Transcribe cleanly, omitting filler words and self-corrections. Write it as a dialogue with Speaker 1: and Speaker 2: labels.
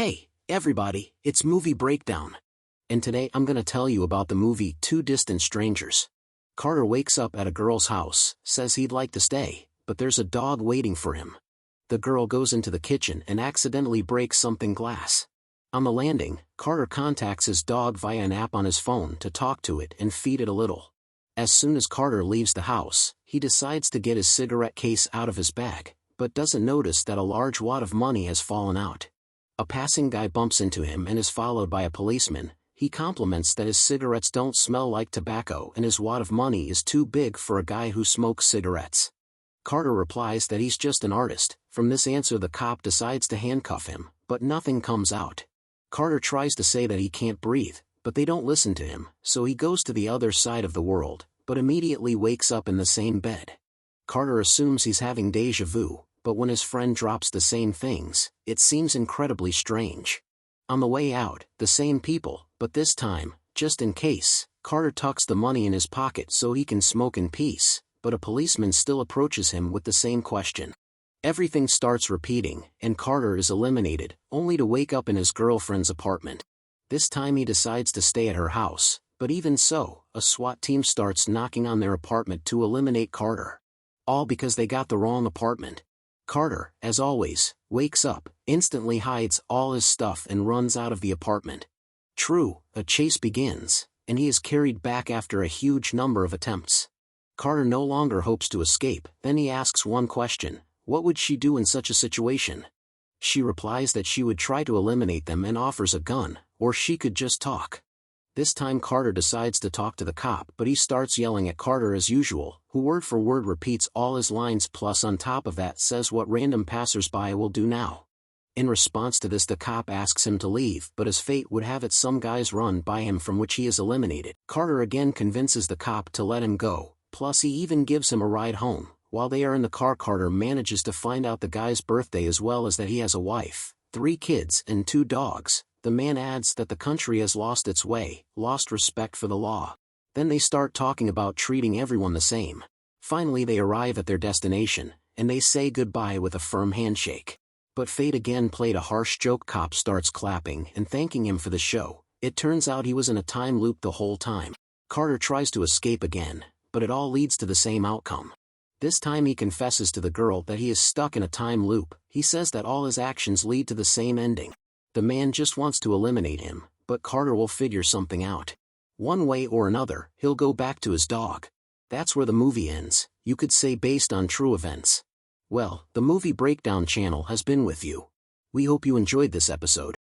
Speaker 1: Hey, everybody, it's Movie Breakdown. And today I'm gonna tell you about the movie Two Distant Strangers. Carter wakes up at a girl's house, says he'd like to stay, but there's a dog waiting for him. The girl goes into the kitchen and accidentally breaks something glass. On the landing, Carter contacts his dog via an app on his phone to talk to it and feed it a little. As soon as Carter leaves the house, he decides to get his cigarette case out of his bag, but doesn't notice that a large wad of money has fallen out. A passing guy bumps into him and is followed by a policeman. He compliments that his cigarettes don't smell like tobacco and his wad of money is too big for a guy who smokes cigarettes. Carter replies that he's just an artist. From this answer the cop decides to handcuff him, but nothing comes out. Carter tries to say that he can't breathe, but they don't listen to him, so he goes to the other side of the world, but immediately wakes up in the same bed. Carter assumes he's having déjà vu, but when his friend drops the same things, it seems incredibly strange. On the way out, the same people, but this time, just in case, Carter tucks the money in his pocket so he can smoke in peace, but a policeman still approaches him with the same question. Everything starts repeating, and Carter is eliminated, only to wake up in his girlfriend's apartment. This time he decides to stay at her house, but even so, a SWAT team starts knocking on their apartment to eliminate Carter. All because they got the wrong apartment. Carter, as always, wakes up, instantly hides all his stuff and runs out of the apartment. True, a chase begins, and he is carried back after a huge number of attempts. Carter no longer hopes to escape, then he asks one question: what would she do in such a situation? She replies that she would try to eliminate them and offers a gun, or she could just talk. This time Carter decides to talk to the cop, but he starts yelling at Carter as usual, who word for word repeats all his lines plus on top of that says what random passersby will do now. In response to this the cop asks him to leave, but as fate would have it some guys run by him from which he is eliminated. Carter again convinces the cop to let him go, plus he even gives him a ride home. While they are in the car Carter manages to find out the guy's birthday as well as that he has a wife, 3 kids and 2 dogs. The man adds that the country has lost its way, lost respect for the law. Then they start talking about treating everyone the same. Finally they arrive at their destination, and they say goodbye with a firm handshake. But fate again played a harsh joke. Cop starts clapping and thanking him for the show. It turns out he was in a time loop the whole time. Carter tries to escape again, but it all leads to the same outcome. This time he confesses to the girl that he is stuck in a time loop. He says that all his actions lead to the same ending. The man just wants to eliminate him, but Carter will figure something out. One way or another, he'll go back to his dog. That's where the movie ends, you could say based on true events. Well, the Movie Breakdown channel has been with you. We hope you enjoyed this episode.